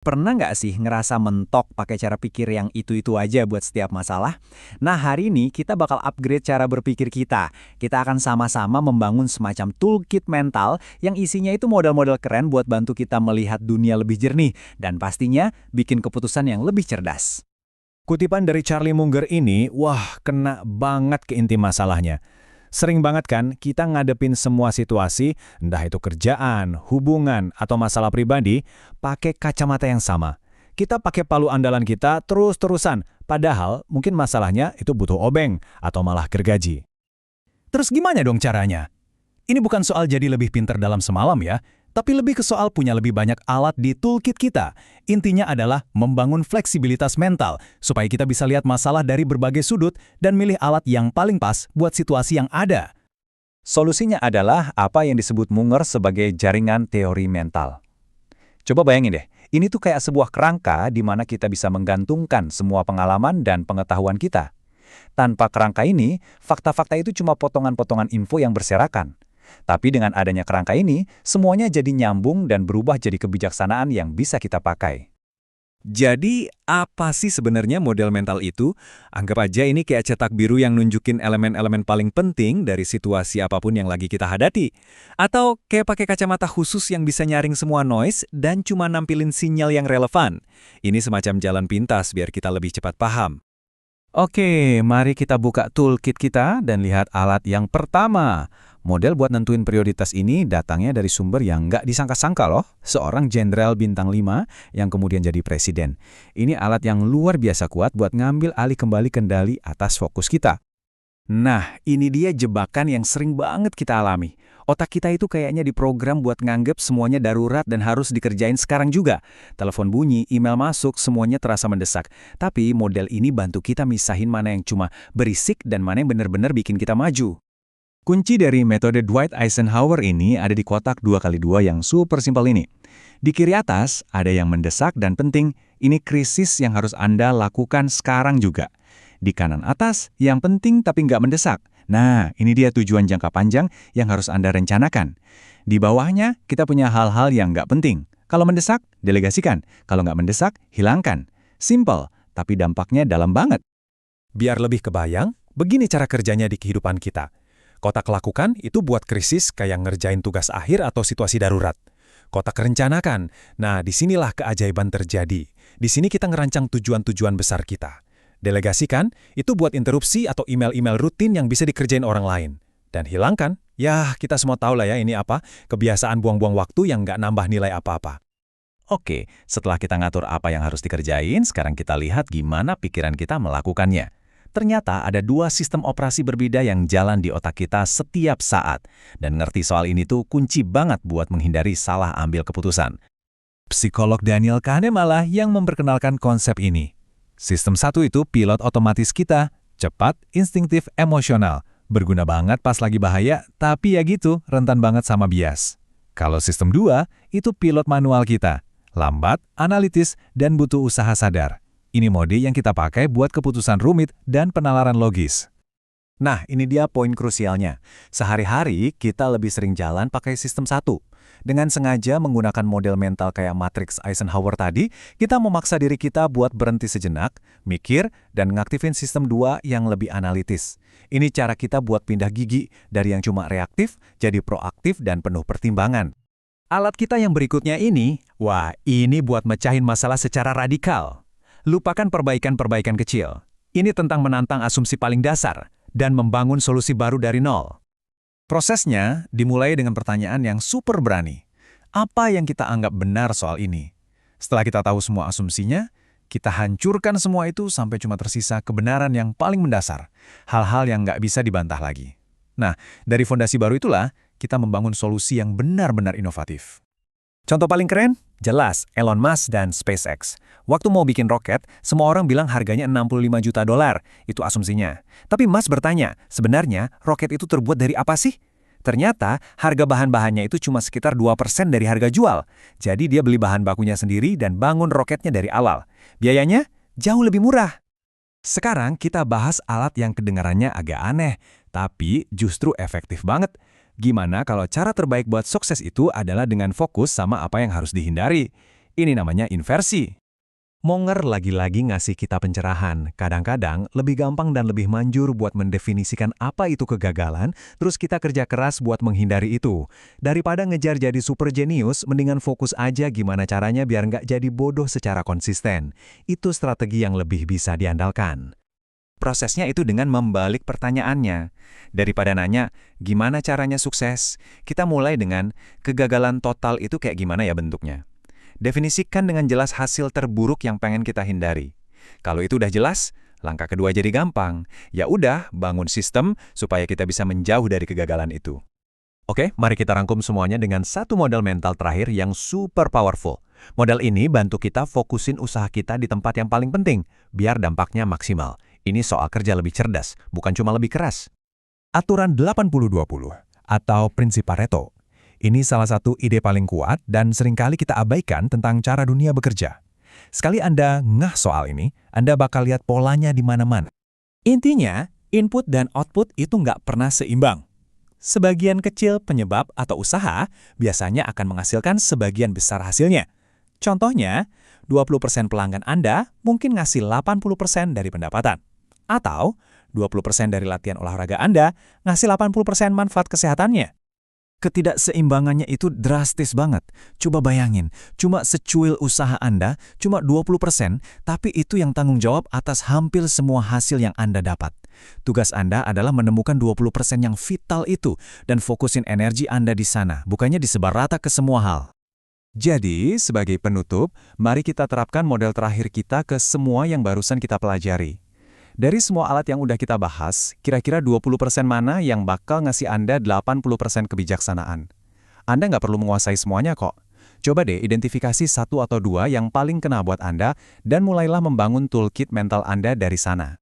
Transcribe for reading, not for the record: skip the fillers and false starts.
Pernah nggak sih ngerasa mentok pakai cara pikir yang itu-itu aja buat setiap masalah? Nah, hari ini kita bakal upgrade cara berpikir kita. Kita akan sama-sama membangun semacam toolkit mental yang isinya itu model-model keren buat bantu kita melihat dunia lebih jernih dan pastinya bikin keputusan yang lebih cerdas. Kutipan dari Charlie Munger ini, wah, kena banget ke inti masalahnya. Sering banget kan kita ngadepin semua situasi, entah itu kerjaan, hubungan, atau masalah pribadi, pakai kacamata yang sama. Kita pakai palu andalan kita terus-terusan, padahal mungkin masalahnya itu butuh obeng atau malah gergaji. Terus gimana dong caranya? Ini bukan soal jadi lebih pintar dalam semalam ya, tapi lebih ke soal punya lebih banyak alat di toolkit kita. Intinya adalah membangun fleksibilitas mental, supaya kita bisa lihat masalah dari berbagai sudut dan milih alat yang paling pas buat situasi yang ada. Solusinya adalah apa yang disebut Munger sebagai jaringan teori mental. Coba bayangin deh, ini tuh kayak sebuah kerangka di mana kita bisa menggantungkan semua pengalaman dan pengetahuan kita. Tanpa kerangka ini, fakta-fakta itu cuma potongan-potongan info yang berserakan. Tapi dengan adanya kerangka ini, semuanya jadi nyambung dan berubah jadi kebijaksanaan yang bisa kita pakai. Jadi, apa sih sebenarnya model mental itu? Anggap aja ini kayak cetak biru yang nunjukin elemen-elemen paling penting dari situasi apapun yang lagi kita hadapi. Atau kayak pakai kacamata khusus yang bisa nyaring semua noise dan cuma nampilin sinyal yang relevan. Ini semacam jalan pintas biar kita lebih cepat paham. Oke, mari kita buka toolkit kita dan lihat alat yang pertama. Model buat nentuin prioritas ini datangnya dari sumber yang nggak disangka-sangka loh. Seorang jenderal bintang 5 yang kemudian jadi presiden. Ini alat yang luar biasa kuat buat ngambil alih kembali kendali atas fokus kita. Nah, ini dia jebakan yang sering banget kita alami. Otak kita itu kayaknya diprogram buat nganggep semuanya darurat dan harus dikerjain sekarang juga. Telepon bunyi, email masuk, semuanya terasa mendesak. Tapi model ini bantu kita misahin mana yang cuma berisik dan mana yang benar-benar bikin kita maju. Kunci dari metode Dwight Eisenhower ini ada di kotak 2x2 yang super simpel ini. Di kiri atas ada yang mendesak dan penting, ini krisis yang harus Anda lakukan sekarang juga. Di kanan atas, yang penting tapi nggak mendesak. Nah, ini dia tujuan jangka panjang yang harus Anda rencanakan. Di bawahnya, kita punya hal-hal yang nggak penting. Kalau mendesak, delegasikan. Kalau nggak mendesak, hilangkan. Simple, tapi dampaknya dalam banget. Biar lebih kebayang, begini cara kerjanya di kehidupan kita. Kotak lakukan itu buat krisis kayak ngerjain tugas akhir atau situasi darurat. Kotak rencanakan, nah disinilah keajaiban terjadi. Di sini kita ngerancang tujuan-tujuan besar kita. Delegasikan, itu buat interupsi atau email-email rutin yang bisa dikerjain orang lain. Dan hilangkan, ya kita semua tahu lah ya ini apa, kebiasaan buang-buang waktu yang nggak nambah nilai apa-apa. Oke, setelah kita ngatur apa yang harus dikerjain, sekarang kita lihat gimana pikiran kita melakukannya. Ternyata ada dua sistem operasi berbeda yang jalan di otak kita setiap saat. Dan ngerti soal ini tuh kunci banget buat menghindari salah ambil keputusan. Psikolog Daniel Kahneman malah yang memperkenalkan konsep ini. Sistem satu itu pilot otomatis kita, cepat, instingtif, emosional. Berguna banget pas lagi bahaya, tapi ya gitu, rentan banget sama bias. Kalau sistem 2, itu pilot manual kita. Lambat, analitis, dan butuh usaha sadar. Ini mode yang kita pakai buat keputusan rumit dan penalaran logis. Nah, ini dia poin krusialnya. Sehari-hari, kita lebih sering jalan pakai sistem 1. Dengan sengaja menggunakan model mental kayak Matrix Eisenhower tadi, kita memaksa diri kita buat berhenti sejenak, mikir, dan ngaktifin sistem 2 yang lebih analitis. Ini cara kita buat pindah gigi dari yang cuma reaktif jadi proaktif dan penuh pertimbangan. Alat kita yang berikutnya ini, wah, ini buat mecahin masalah secara radikal. Lupakan perbaikan-perbaikan kecil. Ini tentang menantang asumsi paling dasar dan membangun solusi baru dari nol. Prosesnya dimulai dengan pertanyaan yang super berani. Apa yang kita anggap benar soal ini? Setelah kita tahu semua asumsinya, kita hancurkan semua itu sampai cuma tersisa kebenaran yang paling mendasar. Hal-hal yang nggak bisa dibantah lagi. Nah, dari fondasi baru itulah, kita membangun solusi yang benar-benar inovatif. Contoh paling keren? Jelas, Elon Musk dan SpaceX. Waktu mau bikin roket, semua orang bilang harganya $65 juta. Itu asumsinya. Tapi Musk bertanya, sebenarnya roket itu terbuat dari apa sih? Ternyata, harga bahan-bahannya itu cuma sekitar 2% dari harga jual. Jadi dia beli bahan bakunya sendiri dan bangun roketnya dari awal. Biayanya jauh lebih murah. Sekarang kita bahas alat yang kedengarannya agak aneh, tapi justru efektif banget. Gimana kalau cara terbaik buat sukses itu adalah dengan fokus sama apa yang harus dihindari? Ini namanya inversi. Monger lagi-lagi ngasih kita pencerahan. Kadang-kadang lebih gampang dan lebih manjur buat mendefinisikan apa itu kegagalan, terus kita kerja keras buat menghindari itu. Daripada ngejar jadi super jenius, mendingan fokus aja gimana caranya biar nggak jadi bodoh secara konsisten. Itu strategi yang lebih bisa diandalkan. Prosesnya itu dengan membalik pertanyaannya. Daripada nanya, gimana caranya sukses? Kita mulai dengan, kegagalan total itu kayak gimana ya bentuknya? Definisikan dengan jelas hasil terburuk yang pengen kita hindari. Kalau itu udah jelas, langkah kedua jadi gampang. Ya udah, bangun sistem supaya kita bisa menjauh dari kegagalan itu. Oke, mari kita rangkum semuanya dengan satu model mental terakhir yang super powerful. Model ini bantu kita fokusin usaha kita di tempat yang paling penting, biar dampaknya maksimal. Ini soal kerja lebih cerdas, bukan cuma lebih keras. Aturan 80-20 atau prinsip Pareto. Ini salah satu ide paling kuat dan seringkali kita abaikan tentang cara dunia bekerja. Sekali Anda ngeh soal ini, Anda bakal lihat polanya di mana-mana. Intinya, input dan output itu nggak pernah seimbang. Sebagian kecil penyebab atau usaha biasanya akan menghasilkan sebagian besar hasilnya. Contohnya, 20% pelanggan Anda mungkin ngasih 80% dari pendapatan. Atau, 20% dari latihan olahraga Anda ngasih 80% manfaat kesehatannya. Ketidakseimbangannya itu drastis banget. Coba bayangin, cuma secuil usaha Anda, cuma 20%, tapi itu yang tanggung jawab atas hampir semua hasil yang Anda dapat. Tugas Anda adalah menemukan 20% yang vital itu, dan fokusin energi Anda di sana, bukannya disebar rata ke semua hal. Jadi, sebagai penutup, mari kita terapkan model terakhir kita ke semua yang barusan kita pelajari. Dari semua alat yang udah kita bahas, kira-kira 20% mana yang bakal ngasih Anda 80% kebijaksanaan? Anda nggak perlu menguasai semuanya kok. Coba deh identifikasi satu atau dua yang paling kena buat Anda dan mulailah membangun toolkit mental Anda dari sana.